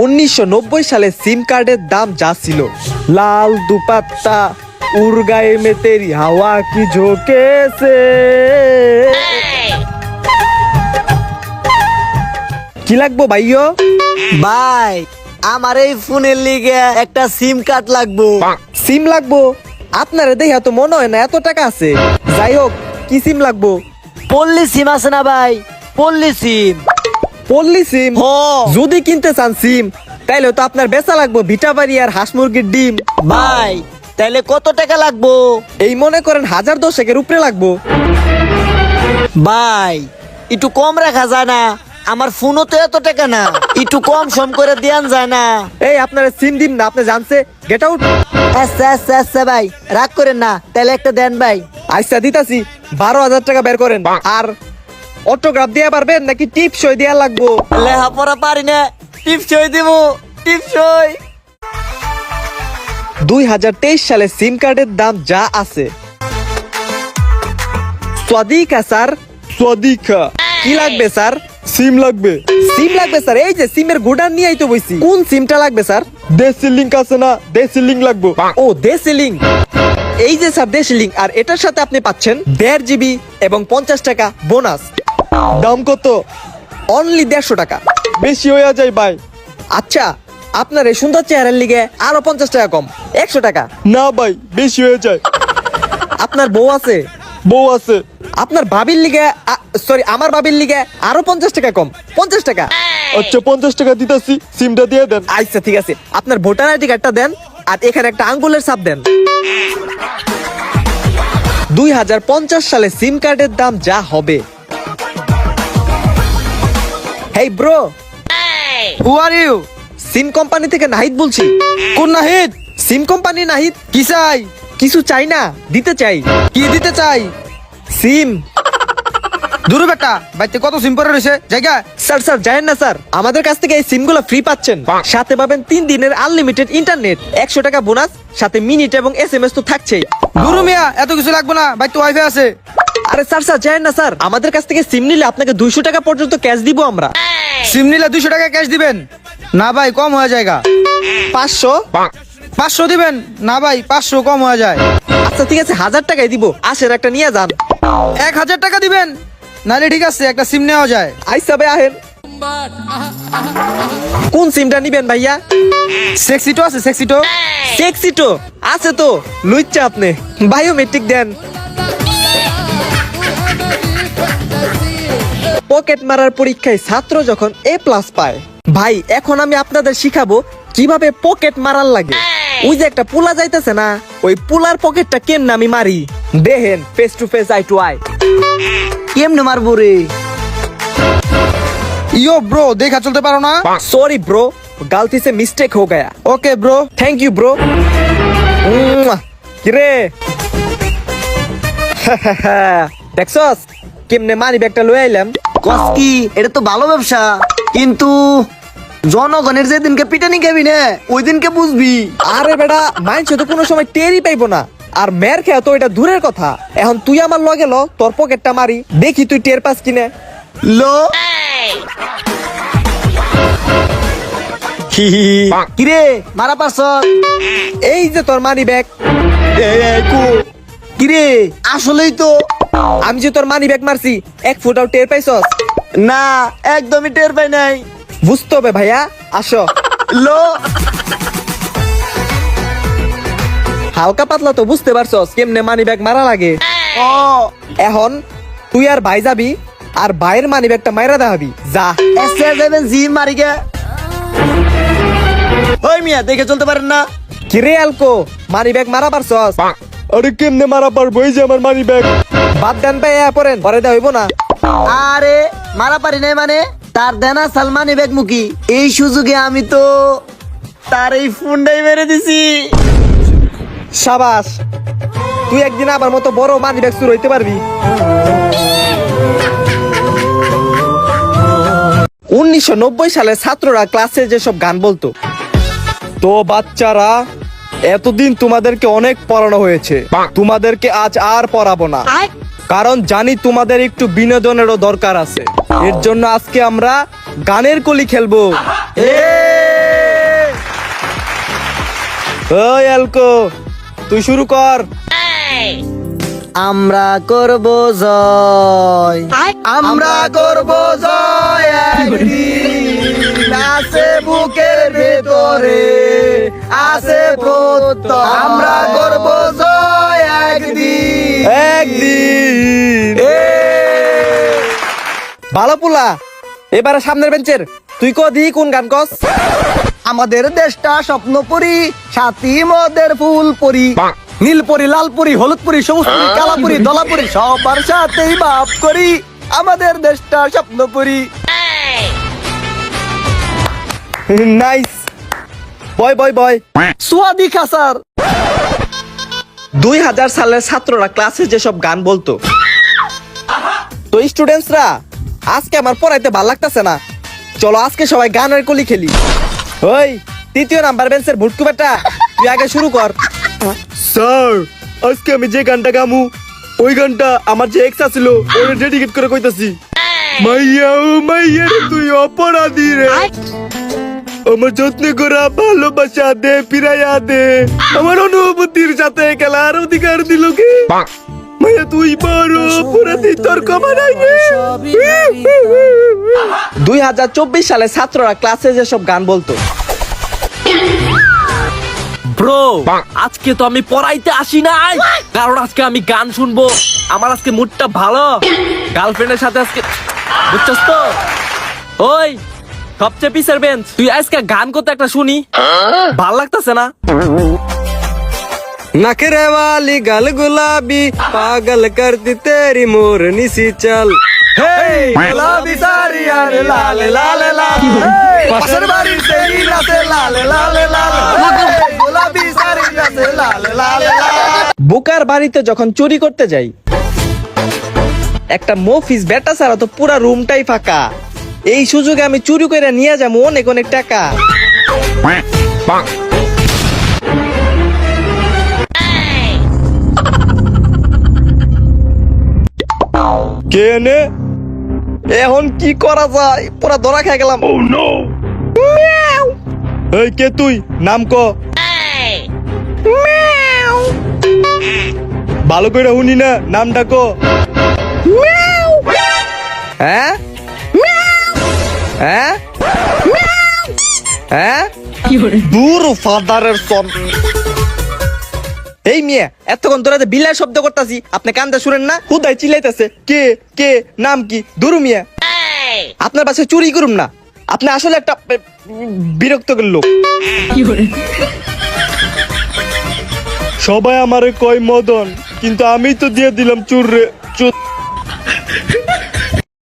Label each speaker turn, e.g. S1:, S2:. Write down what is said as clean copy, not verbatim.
S1: 1990 সালে সিম কার্ডের দাম যা ছিল, লাল দুপাত্তা উড় গায়ে মে তেরি হাওয়া কি ঝোঁকেছে। কি লাগবো ভাইও?
S2: ভাই আমার এই ফোনের লিগে একটা সিম কার্ড লাগবো।
S1: সিম লাগবো? আপনারে দেখা তো মনে হয় না এত টাকা আছে। যাই হোক, কি সিম লাগবো?
S2: পল্লী সিম আছে না ভাই? পল্লী সিম।
S1: পল্লী সিম?
S2: হ।
S1: যদি কিনতে চান সিম, তাইলে তো আপনার বেচা লাগবো ভিটাবাড়ি আর হাঁস মুরগির ডিম।
S2: ভাই তাইলে কত টাকা লাগবো?
S1: এই মনে করেন 1010 উপরে লাগবো।
S2: ভাই একটু কম রাখা যায় না? আমার ফোনও তো এত টাকা না, একটু কম সম করে দেন যায় না?
S1: এই আপনার সিম দিন না, আপনি জানছে গেট আউট।
S2: আচ্ছা আচ্ছা আচ্ছা ভাই, রাগ করেন না, তাহলে একটা দেন ভাই।
S1: আচ্ছা দিতাছি, 12,000 টাকা বের করেন। আর অটোগ্রাফ দিয়ে পারবেন নাকি টিপ সই দেওয়া লাগবো?
S2: লেখাপড়া পারি না, টিপসই দিব, টিপসই।
S1: 2023 সালে সিম কার্ডের দাম যা আছে। স্বাদিকা স্যার, স্বাদিকা। কি লাগবে স্যার? সিম লাগবে। সিম লাগবে স্যার? এই যে সিমের গোডাউন নিয়ে আইতো বইছি। কোন সিমটা লাগবে স্যার? দেশি লিংক আছে না, দেশি লিংক লাগবে। ও দেশি লিংক। এই যে স্যার দেশি লিংক, আর এটার সাথে আপনি পাচ্ছেন 1.5 GB এবং 50 টাকা বোনাস। দাম কত? অনলি 150 টাকা। বেশি হয়ে যায় ভাই। আচ্ছা, আপনার এই সুন্দর চেহারার লিগে আরো 50 টাকা কম, 100 টাকা। না ভাই, বেশি হয়ে যায়। আপনার বউ আছে? বউ আছে। আপনার ভাবির লিগে, সরি আমার ভাবির লিগে আরো 50 টাকা কম, 50 টাকা। আচ্ছা 50 টাকা দিতেছি, সিমটা দিয়ে দেন। আচ্ছা ঠিক আছে, আপনার ভোটার আইডি কার্ডটা দেন আর এখানে একটা আঙ্গুলের ছাপ দেন। 2050 সালে সিম কার্ডের দাম যা হবে। Hey bro,
S3: who are you?
S1: SIM company থেকে নাহিদ বলছি।
S3: কোন নাহিদ?
S1: সিম কোম্পানি নাহিদ।
S3: কি চাই?
S1: কিছু চাই না, দিতে চাই।
S3: কি দিতে চাই?
S1: সিম।
S3: দূর বেটা, বাইতে কত সিম পরে রয়েছে জায়গা।
S1: স্যার স্যার জানেন না স্যার, আমাদের কাছ থেকে এই সিমগুলো ফ্রি পাচ্ছেন। সাথে পাবেন 3 দিনের আনলিমিটেড ইন্টারনেট, 100 টাকা বোনাস, সাথে মিনিট এবং SMS তো থাকছেই।
S3: গুরু মিয়া এত কিছু লাগবে না, বাইতে ওয়াইফাই আছে।
S1: আরে স্যার স্যার জানেন না স্যার, আমাদের কাছ থেকে সিম নিলে আপনাকে 200 টাকা পর্যন্ত ক্যাশ দিব আমরা।
S3: সিম নিলে 200 টাকা ক্যাশ দিবেন? না ভাই, কম হয়ে জায়গা।
S1: 500?
S3: 500 দিবেন? না ভাই, 500 কম হয়ে যায়।
S1: আচ্ছা ঠিক আছে, 1000 টাকাই দিব। আসেন একটা নিয়ে যান।
S3: 1000 টাকা দিবেন? নালে ঠিক আছে, একটা সিম নেওয়া যায়।
S1: আইসা ভাই আহেন। কোন সিমটা নিবেন ভাইয়া?
S3: সেক্সিটো আছে? সেক্সিটো?
S1: সেক্সিটো আছে তো, লুইচ্ছা আপনি। বায়োমেট্রিক দেন। পকেট মারার পরীক্ষায় ছাত্র যখন A+ পায়, ভাই এখন আমি আপনাদের শিখাবো কিভাবে পকেট মারার লাগে। ওই যে একটা পুলা যাইতেছে না, ওই পুলার পকেটটা কেমনে আমি মারি দেখেন, face to face, eye to eye.
S2: কেমনে মারবো রে?
S3: ইয়ো ব্রো, দেখা চলতে পারো না?
S1: सॉरी ब्रो, गलती से मिस्टेक हो गया।
S3: Okay bro.
S1: Thank you bro. কিরে দেখছস কেমনে মানি ব্যাগটা লই আইলাম।
S2: কস কি? এটা তো ভালো ব্যবসা, কিন্তু জনগণের যেদিনকে পিটানি খাবি না, ওই দিনকে বুঝবি।
S1: আরে বেটা, মাইনছে তো কোনো সময় টেরই পাইবো না। আর মেয়ের খেয়া তো এটা দূরের কথা, এখন তুই আমার লগে ল, তোর পকেটটা মারি, দেখি তুই টের পাস কিনে।
S2: লো কিরে মারা পারছ?
S1: এই যে তোর মানি ব্যাগ।
S2: কিরে আসলেই তো।
S1: আমি যে তোর মানি ব্যাগ মারছি, 1 ফুটাও টের পাইছস?
S2: না, একদমই টের পাই নাই।
S1: বুঝতে হবে ভাইয়া, আসো।
S2: লো
S1: হালকা পাতলা তো বুঝতে পারছস কেমনে মানি ব্যাগ মারা লাগে।
S2: ও
S1: এখন তুই আর ভাই যাবি, আর ভাইয়ের মানি ব্যাগটা মাইরা দেখাবি। যা।
S2: এসে যাবেন জিম মারিকে। ওই মিয়া দেখে চলতে পারেন না?
S1: কিরে আলকো, মানি ব্যাগ মারা পারছস? আরে কেমনে মারা পারবো, এই যে আমার মানি ব্যাগ। বাদ দেন ভাই, পরেন পরে দেওয়া হইব না।
S2: আরে মারা পারি নাই মানে? তার দেনা সালমান বেগ মুখী, এই সুযোগে আমি তো তার এই ফোনটাই মেরে দিছি।
S1: সাবাস, তুই একদিন আমার মতো বড় মানি ব্যাগ চুর হইতে পারবি। 1990 সালে ছাত্ররা ক্লাসে যেসব গান বলতো। তো বাচ্চারা, এতদিন তোমাদেরকে অনেক পড়ানো হয়েছে, তোমাদেরকে আজ আর পড়াবো না, কারণ জানি তোমাদের একটু বিনোদনেরও দরকার আছে। এর জন্য আজকে আমরা গানের কলি খেলবো। ওই অ্যালকো, তুই শুরু কর।
S2: আমরা করব জয়, আমরা করব জয় একদিন, আছে বুকের ভেতরে আছে প্রত্যয়, আমরা করব জয় একদিন
S1: একদিন। ভালো পোলা, এবারে সামনের বেঞ্চের তুই কদি কোন গান কস?
S2: আমাদের দেশটা স্বপ্নপুরি, সাথী মদের ফুল পরি, নীলপরি, লালপুরি, হলুদপুরি, সবুজপুরি, কালাপুরি, দলাপুরি, সবার সাথেই বাপ করি, আমাদের দেশটা স্বপ্নপুরি।
S1: নাইস, বয় বয় বয়।
S2: সুয়াদিকা স্যার।
S1: 2000 সালের ছাত্ররা ক্লাসে যেসব গান বলতো, তো স্টুডেন্টসরা আজকে আমার পড়াইতে ভাল লাগতেছে না, চলো আজকে সবাই গানের কলি খেলি। ওই 3য় নাম্বার বেঞ্চের ভুটকু বেটা, তুই আগে শুরু কর। স্যার, আজকে আমি যে গানটা গামু ওই গানটা আমার যে এক্স আছিল ওরে ডেডিকেট করে কইতাছি। মাইয়া ও মাইয়া রে তুই অপরাধী রে, আমার যত্ন করা ভালোবাসা দে ফিরাইয়া দে, আমার অনুভূতির সাথে খেলার অধিকার দিল কে? মাইয়া তুই বড় অপরাধী, তোর ক্ষমা নাই রে। 2024 সালে ছাত্ররা ক্লাসে যেসব গান বলতো,
S4: ব্রো আজকে তো আমি পড়াইতে আসি নাই, কারণ আজকে আমি গান শুনবো। আমার আজকে মুডটা ভালো, গার্লফ্রেন্ডের সাথে আজকে, বুঝছস তো? ওই সবচেয়ে পিছের বেঞ্চ, তুই আজকে গান করতে একটা শুনি, ভাল লাগতেছে না?
S1: नखरे वाली गल गुलाबी पागल करती तेरी मोरनी सी चल।
S2: গোলাপি সারি আর লাল লাল লাল, পাশের বাড়ির সেই রাতে লাল লাল লাল, গোলাপি সারি রাতে লাল লাল লাল।
S1: বুকার বাড়িতে যখন চুরি করতে যাই, একটা মফিস বেটা ছাড়া তো পুরা রুমটাই ফাঁকা, এই সুযোগে আমি চুরি করে নিয়ে যাবো অনেক অনেক টাকা। কে নে? এখন কি করা যায়, পুরা ধরা খেয়ে গেলাম। এই কে তুই, নাম ক। ভালো করে শুনি না, নামটা ক। হ্যাঁ হ্যাঁ হ্যাঁ, দূর ফাদারের সন। এই মিয়া, এতক্ষণ ধরে যে বিলাই শব্দ করতাছি, আপনি কান্দা শুনেন না? হুদাই চিল্লাইতেছে কে কে, নাম কি? দুরু মিয়া, আপনার পাশে চুরি করুম না, আপনি আসলে একটা বিরক্তকর লোক। সবাই আমারে কয় মদন, কিন্তু আমি তো দিয়ে দিলাম চুর রে চুর।